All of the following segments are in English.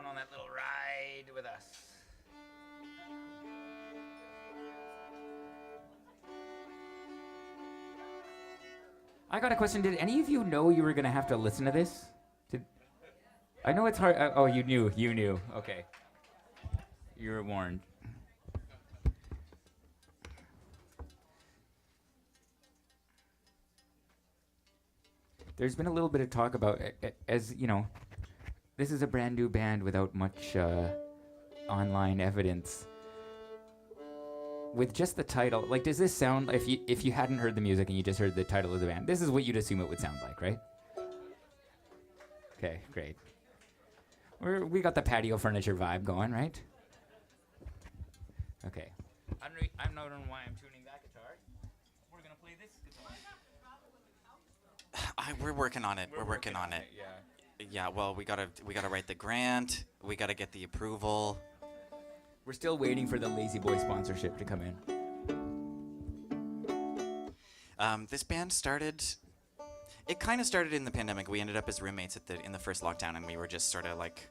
on that little ride with us. I got a question. Did any of you know you were going to have to listen to this? I know it's hard. Oh, you knew. You knew. Okay. You were warned. There's been a little bit of talk about, as you know, this is a brand new band without much online evidence. With just the title, like, does this sound, if you hadn't heard the music and you just heard the title of the band, this is what you'd assume it would sound like, right? Okay, great. We got the patio furniture vibe going, right? Okay. I'm not on why I'm tuning that guitar. We're gonna play this guitar. We're working on it. We're working on it. Yeah. Yeah. Well, we gotta write the grant. We gotta get the approval. We're still waiting for the Lazy Boy sponsorship to come in. This band started. It kind of started in the pandemic. We ended up as roommates in the first lockdown, and we were just sort of like,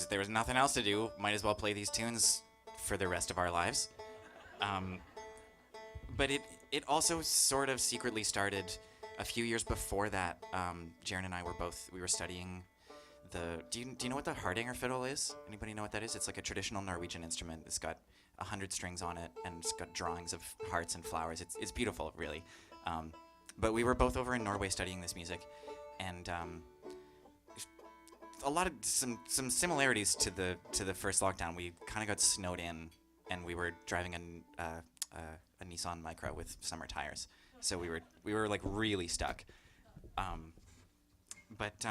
there was nothing else to do. Might as well play these tunes for the rest of our lives. But it also sort of secretly started a few years before that. Jaren and I we were studying do you know what the Hardanger fiddle is? Anybody know what that is? It's like a traditional Norwegian instrument. It's got 100 strings on it, and it's got drawings of hearts and flowers. It's beautiful, really. But we were both over in Norway studying this music, and a lot of some similarities to the first lockdown. We kind of got snowed in, and we were driving a Nissan Micra with summer tires, so we were like really stuck. But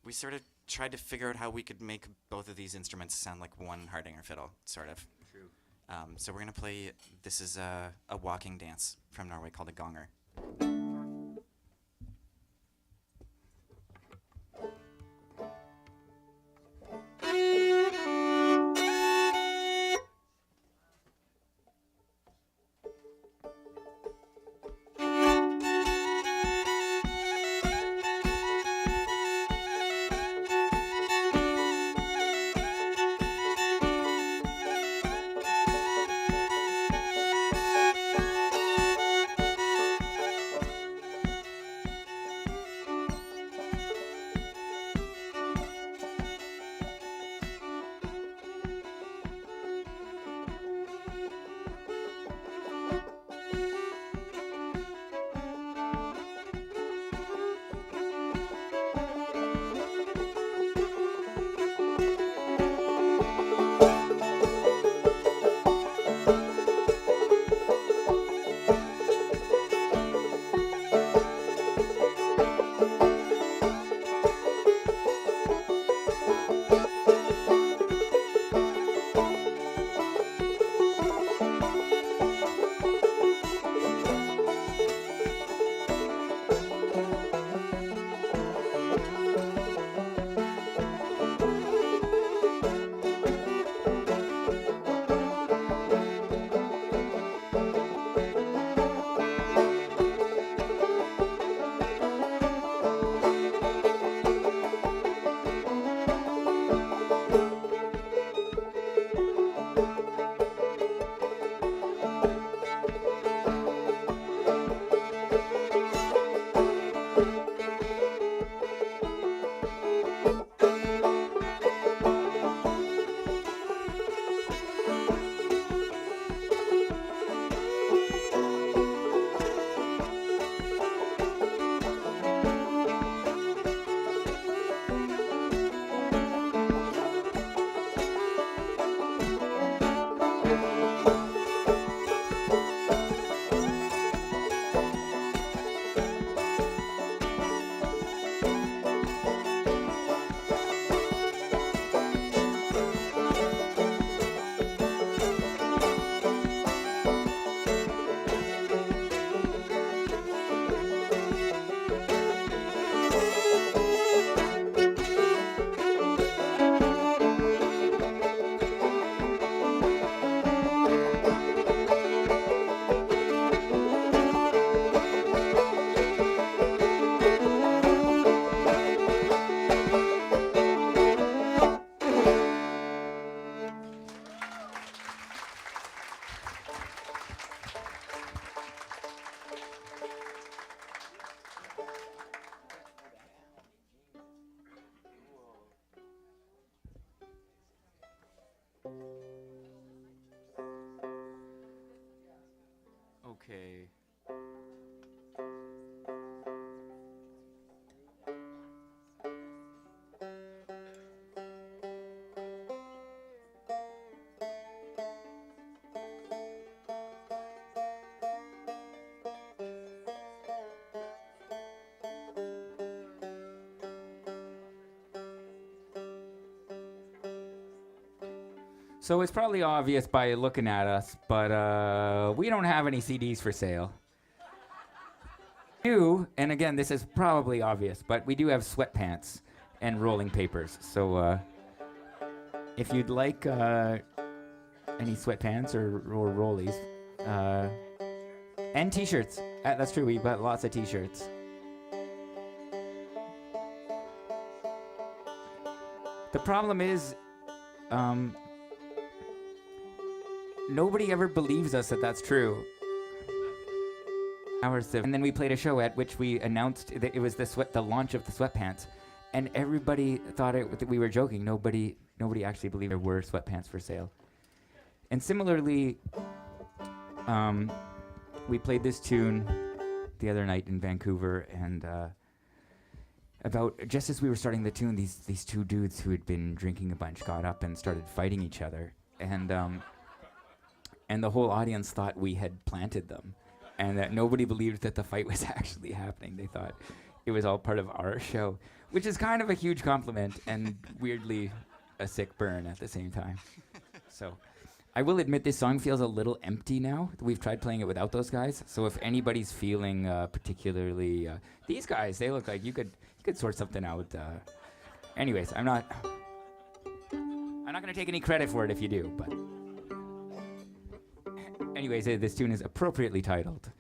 we sort of tried to figure out how we could make both of these instruments sound like one Hardanger fiddle, sort of. True. So we're gonna play. This is a walking dance from Norway called a gonger. Okay. So it's probably obvious by looking at us, but we don't have any CDs for sale. And again, this is probably obvious, but we do have sweatpants and rolling papers. So if you'd like any sweatpants or rollies, and t-shirts. That's true, we've got lots of t-shirts. The problem is, nobody ever believes us that that's true. And then we played a show at which we announced that it was the launch of the sweatpants, and everybody thought that we were joking. Nobody actually believed there were sweatpants for sale. And similarly, we played this tune the other night in Vancouver, and about just as we were starting the tune, these two dudes who had been drinking a bunch got up and started fighting each other, and the whole audience thought we had planted them, and that nobody believed that the fight was actually happening. They thought it was all part of our show, which is kind of a huge compliment and weirdly a sick burn at the same time. So I will admit this song feels a little empty now. We've tried playing it without those guys. So if anybody's feeling particularly, these guys, they look like you could sort something out. Anyways, I'm not going to take any credit for it if you do, but anyways, this tune is appropriately titled.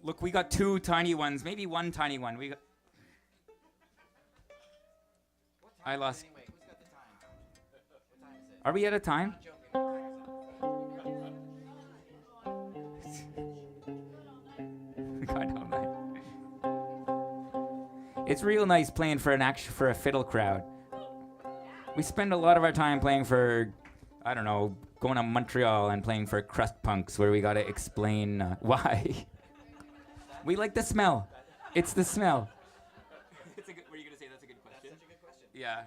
Look, we got 2 tiny ones, maybe 1 tiny one. We got. I lost. Anyway, who's got the time? What time is it? Are we out of time? God, all night. It's real nice playing for for a fiddle crowd. We spend a lot of our time playing for, I don't know, going to Montreal and playing for crust punks where we gotta explain why. We like the smell. It's the smell. Were you gonna say that's a good question? That's such a good question. Yeah.